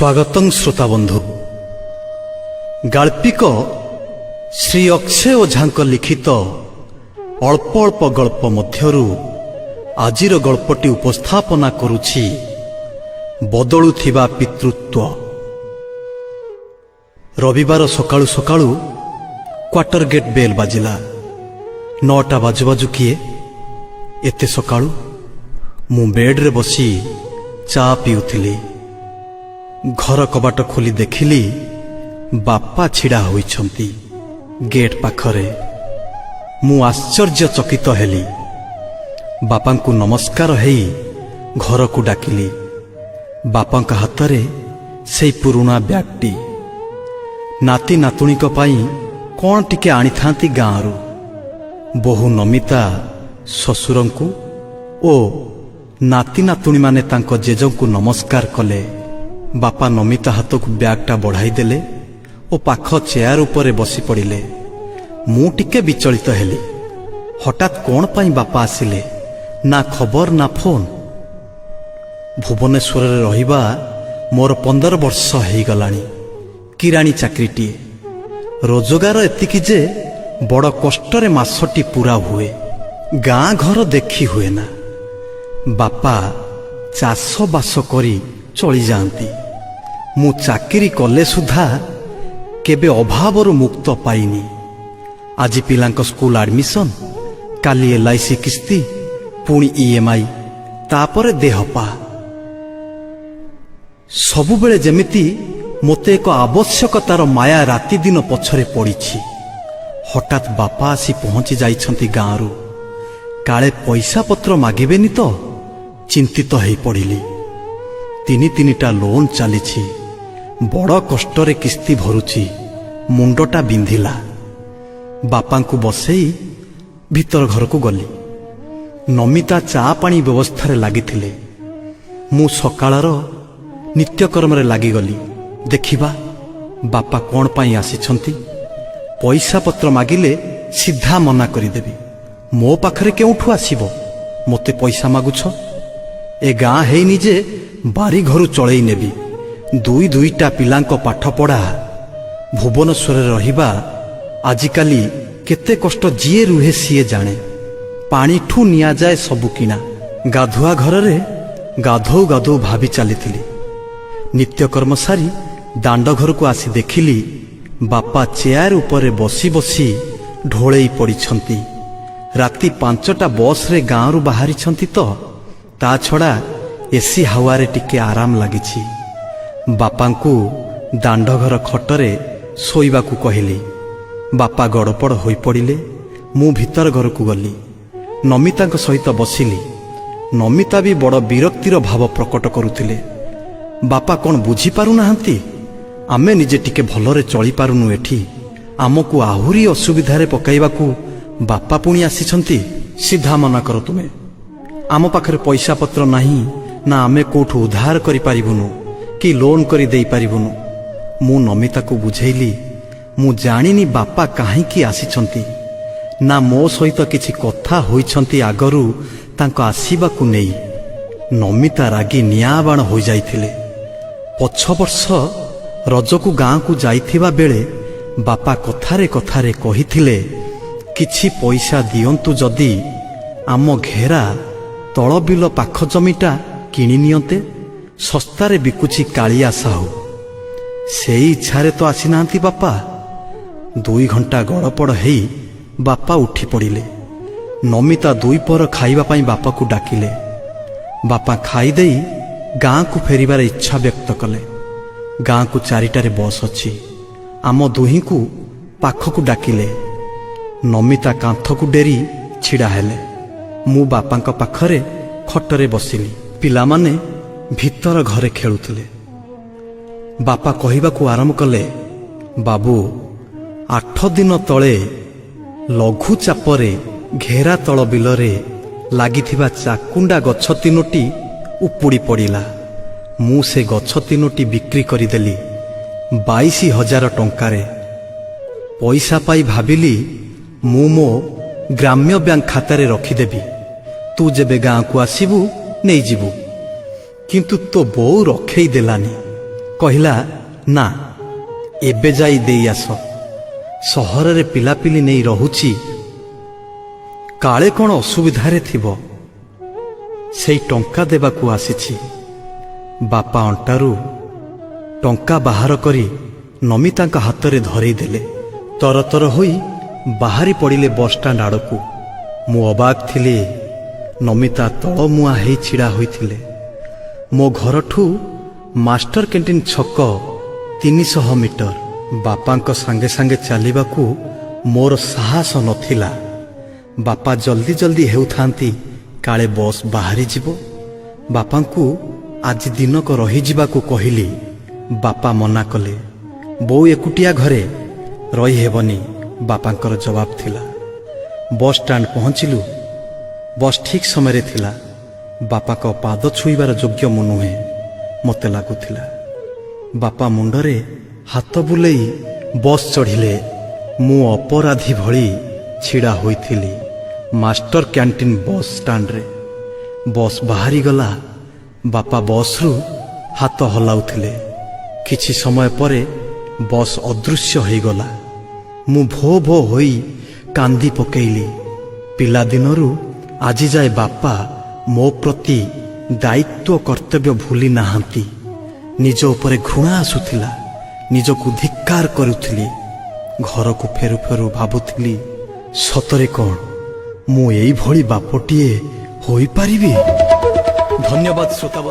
स्वागतं श्रोता बंधु गाल्पिक श्री अक्षय ओझा लिखित अल्प अल्प गल्प मध्यरु आजिर गल्पटी उपस्थापना करुछि बदलुथिबा पितृत्व। रविवार सकाळु सकाळु क्वार्टर गेट बेल बाजिला। 9टा बाजु बाजु किए एते सकाळु मु बेड रे बसी चा पिउथिली। घर कबाट खोली देखिली बापा छिड़ा होइछंती गेट पाखरे। मु आश्चर्यचकित हेली। बापांकु नमस्कार हेई घर को डाकिली। बापांका हातरे सेई पुरुणा ब्यागटी। नाती नातुणीक पाई कोन टिके आनी थांती गाँरु। बहु नमिता ससुरंकु ओ नाती नातुणी माने तांको जेजंकु नमस्कार कले। बापा नमिता हाथ को ब्यागटा बढ़ाई देले ओ पाख चेयर उपरे बसी पड़िले। मु टिके विचलित हेली। हठात कोन पाई बापा आसिले, ना खबर ना फोन। भुवनेश्वर रे रहिबा मोर 15 वर्ष हेई गलानी। किराणी चाकरीटीए। रोजगार एतिकी जे बड़ कष्टरे मासटी पूरा हुए। गाँ घर देखी हुए ना। बापा चाष बास करी चली जाती। मु चाकरी कले सुधा केबे अभावरु मुक्त पाइनी। आज पिलांक स्कूल एडमिशन, काली LIC किस्ती, पुणी EMI, तापरे देहपा। सबुबेले जेमिति मोते एक आवश्यकतार माया राति दिन पछरे पड़िछि। हठात बापा आसी पहुंची जाइछंती गाँरु। काले पैसा पत्र मागिबेनी तो चिंतित हेई पड़िली। 3-3टा लोन चलीछि। बड़ कष्टरे किस्ती भरुछि। मुंडटा बिंधिला। बापांकु बसेई भीतर घर को गली। नमिता चा पानी व्यवस्था लागिथिले। मु सकाळर नित्यकर्म रे लागिगली। देखिबा बापा कोन पाई आसिछंती। पैसा पत्र मागिले सीधा मना करिदेबी। मो पाखरे केउठु आसीबो? मोते पैसा मागुछ? ए गाँ हेइनी जे बारी घरु चलई नेबी। 2-2टा पिलांको पाठ पढ़ा। भुवनेश्वर रहिबा आजिकाली केते कष्ट जिए रुहे सीए जाने। पानी ठू निया जाए सबु किना। गाधुआ घर रे गाधौ गाधौ भाभी चलीथिली। नित्यकर्म सारी दांड घर को आसी देखिली बापा चेयर उपरे बसी बसी ढोळेई पड़िछंती। राति 5टा बस रे गाँरु बाहरी छंती तो ता छड़ा एसी हावारे टिके आराम लागिछि। बापांकु दांडघर खटरे शोइबाकु कहिली। बापा गड़पड़ होई पड़िले। मु भीतर घर को गली। नमितांक सहित बसिली। नमिता भी बड़ विरक्तिर भाव प्रकट करुथिले। बापा कोन बुझी पारु नाहंती? आमे निजे टिके भलरे चली पारुनु। एठी आमकु आहुरी असुविधारे पकाइबाकु बापा पुणी आसिछंती। सीधा मना कर तुमे। आम पाखरे पैसा पत्र नहीं ना आमे कोठु उधार करि पारिबुनु कि लोन करि देई पारिबुनु। मु नमिता को बुझेइली। मु जानिनी बापा काहे की आसिछंती, ना मो सहित किछि कथा होइछंती आगरु तांको आसीबाकु नेई। नमिता रागी नियाबाण होई जाइथिले। 5 वर्ष रजकु गाँ को जाइथिबा बेले बापा कथारे कथारे कहिथिले किछि पैसा दियंतु जदी आम घेरा तल बिल पाख जमीटा किणी नियंते। सस्तारे बिकुछि कालिया साहू। सेई इच्छारे तो आसी नांती बापा। 2 घंटा गड़पड़ हेई बापा उठी पड़िले। नमिता 2 पर खाइबा पाई बापा को डाकिले। बापा खाई देई गाँ को फेरिबार इच्छा व्यक्त कले। गाँ को 4टारे बस अछि। आम दुही को पाख को डाकिले। नमिता कांथ को डेरी छिड़ा हेले। मु बापांक पाखरे खटरे बसिली। पिला माने भीतर घरे खेलुथिले। बापा कहिबाकू आरंभ कले, बाबू 8 दिन तले लघु चापरे घेरा तल बिलरे लागिथिबा चाकुंडा गछ 3टी उपुड़ी पड़िला। मु से गछ 3टी बिक्री करिदेली 22,000 टंकारे। पैसा पाई भाबिली मु मो ग्राम्य बैंक खातारे रखिदेबी। तू जेबे गाँ को आसीबू नहीं जीवू। किंतु तो बो रखेई देलानी। କହିଲା, ନା ଏବେ ଯାଇ ଦେଇ ଆସ, ସହରରେ ପିଲାପିଲି ନେଇ ରହୁଛି, କାଳେ କ'ଣ ଅସୁବିଧାରେ ଥିବ, ସେଇ ଟଙ୍କା ଦେବାକୁ ଆସିଛି। ବାପା ଅଣ୍ଟାରୁ ଟଙ୍କା ବାହାର କରି ନମିତାଙ୍କ ହାତରେ ଧରେଇ ଦେଲେ। ତରତର ହୋଇ ବାହାରି ପଡ଼ିଲେ ବସ୍ଷ୍ଟାଣ୍ଡ ଆଡ଼କୁ। ମୁଁ ଅବାକ୍ ଥିଲି। ନମିତା ତଳମୁହାଁ ହେଇ ଛିଡ଼ା ହୋଇଥିଲେ। ମୋ ଘରଠୁ ମାଷ୍ଟର କ୍ୟାଣ୍ଟିନ୍ ଛକ 300 ମିଟର। ବାପାଙ୍କ ସାଙ୍ଗେ ସାଙ୍ଗେ ଚାଲିବାକୁ ମୋର ସାହସ ନଥିଲା। ବାପା ଜଲ୍ଦି ଜଲ୍ଦି ହେଉଥାନ୍ତି, କାଳେ ବସ୍ ବାହାରିଯିବ। ବାପାଙ୍କୁ ଆଜି ଦିନକ ରହିଯିବାକୁ କହିଲି। ବାପା ମନା କଲେ। ବୋଉ ଏକୁଟିଆ ଘରେ ରହିହେବନି, ବାପାଙ୍କର ଜବାବ ଥିଲା। ବସ୍ଷ୍ଟାଣ୍ଡ ପହଞ୍ଚିଲୁ। ବସ୍ ଠିକ୍ ସମୟରେ ଥିଲା। ବାପାଙ୍କ ପାଦ ଛୁଇଁବାର ଯୋଗ୍ୟ ମୁଁ ନୁହେଁ, ମୋତେ ଲାଗୁଥିଲା। ବାପା ମୁଣ୍ଡରେ ହାତ ବୁଲେଇ ବସ୍ ଚଢ଼ିଲେ। ମୁଁ ଅପରାଧୀ ଭଳି ଛିଡ଼ା ହୋଇଥିଲି ମାଷ୍ଟର କ୍ୟାଣ୍ଟିନ୍ ବସ୍ ଷ୍ଟାଣ୍ଡରେ। ବସ୍ ବାହାରିଗଲା। ବାପା ବସ୍ରୁ ହାତ ହଲାଉଥିଲେ। କିଛି ସମୟ ପରେ ବସ୍ ଅଦୃଶ୍ୟ ହୋଇଗଲା। ମୁଁ ଭୋ ଭୋ ହୋଇ କାନ୍ଦି ପକେଇଲି। ପିଲାଦିନରୁ ଆଜି ଯାଏ ବାପା ମୋ ପ୍ରତି ଦାୟିତ୍ୱ କର୍ତ୍ତବ୍ୟ ଭୁଲି ନାହାନ୍ତି। ନିଜ ଉପରେ ଘୃଣା ଆସୁଥିଲା। ନିଜକୁ ଧିକ୍କାର କରୁଥିଲି। ଘରକୁ ଫେରୁ ଫେରୁ ଭାବୁଥିଲି, ସତରେ କ'ଣ ମୁଁ ଏଇଭଳି ବାପଟିଏ ହୋଇପାରିବି? ଧନ୍ୟବାଦ ଶ୍ରୋତାବନ୍ଧୁ।